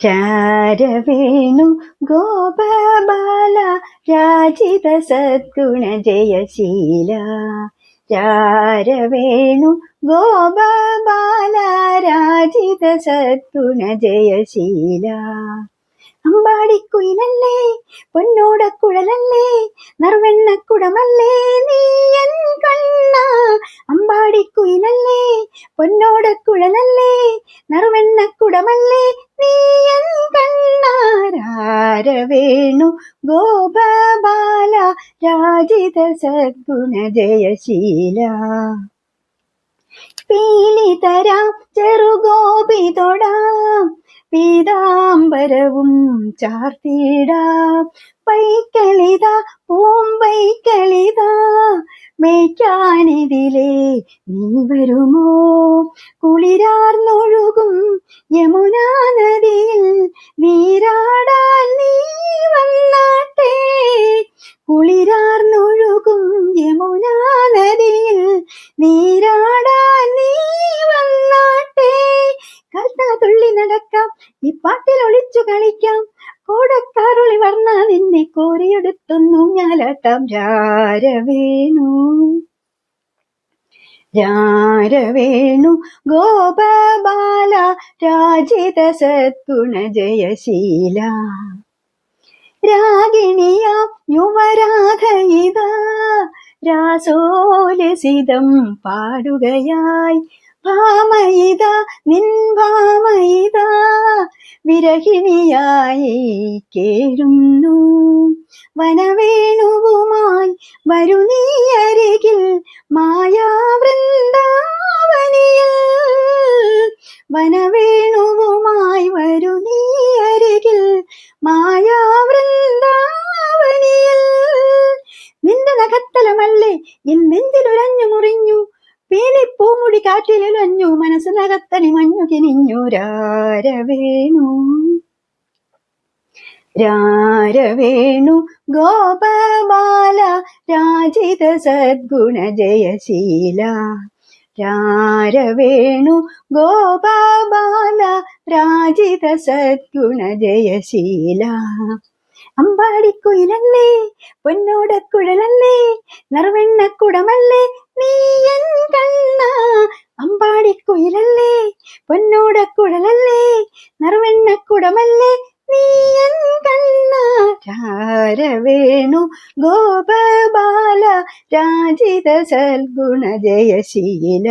ചാരവേണു ഗോപബാല രാജിത സദ്ഗുണ ജയശീല. ചാരവേണു ഗോപബാല രാജിത സദ്ഗുണ ജയശീല. അമ്പാടിക്കുയിലല്ലേ പൊന്നോടക്കുഴലല്ലേ നറുവെണ്ണക്കുടമല്ലേ നീയൻ കണ്ണ. അമ്പാടിക്കുയിലല്ലേ പൊന്നോടക്കുഴലല്ലേ നറുവെണ്ണക്കുടമല്ലേ നീയൻ കണ്ണ. രാരവേണു ഗോപബാല രാജിത സദ്ഗുണ ജയശീല. പീലി തരാം ചെറുഗോപി തൊടാം പീതാംബരവും ചാർത്തിടാം. പൈക്കളിതാ പൂമ്പൈക്കളിതാ മേയ്ക്കാനിതിലേ നീ വരുമോ. കുളിരാർന്നൊഴുകും യമുനാ നദിയിൽ നീരാടാൻ നീ വന്നാട്ടെ. കുളിരാർന്നൊഴുകും യമുനാ നദിയിൽ നീരാടാൻ നീ വന്നാട്ടെ. കാൽത്തള തുള്ളി നടക്കാം ഈ പാട്ടിൽ ഒളിച്ചു കളിക്കാം. കോടക്കാറുളി വർണ്ണ നിന്നെ കോരിയെടുത്തൊന്നു ഞാലാട്ടാം. രാരവേണു രാരവേണു ഗോപബാല രാജിത സദ്ഗുണ ജയശീല. രാഗിണിയാം യുവരാധയിതാ രാസോലസിതം പാടുകയായി. ഭാമയിതാ നിൻ ഭാമയിതാ വിരഹിണിയായി കേഴുന്നു. വനവേണുവുമായി വരു നീ അരികിൽ മായാവൃന്ദാവനിയിൽ. വനവേണുവുമായി വരു നീ അരികിൽ മായാവൃന്ദാവനിയിൽ. നിന്റെ നഖത്തലമല്ലേ എൻ നെഞ്ചിലുരഞ്ഞു മുറിഞ്ഞു. പീലിപ്പൂമുടി കാറ്റിലുലഞ്ഞു മനസ്സിനകത്തണി മഞ്ഞു കിനിഞ്ഞു. രാരവേണു രാരവേണു ഗോപബാല രാജിത സദ്ഗുണ ജയശീല. രാരവേണു ഗോപബാല രാജിത സദ്ഗുണ ജയശീല. അമ്പാടിക്കുയിലല്ലേ പൊന്നോടക്കുഴലല്ലേ നറുവെണ്ണക്കുടമല്ലേ നീയൻ കണ്ണ. അമ്പാടിക്കുയിലല്ലേ പൊന്നോടക്കുഴലല്ലേ നറുവെണ്ണക്കുടമല്ലേ നീയൻ കണ്ണ. ചാരവേണു ഗോപബാല രാജിത സദ്ഗുണ ജയശീല.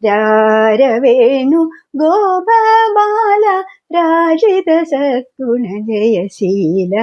രാരവേണു ഗോപബാല രാജിത സദ്ഗുണ ജയശീല.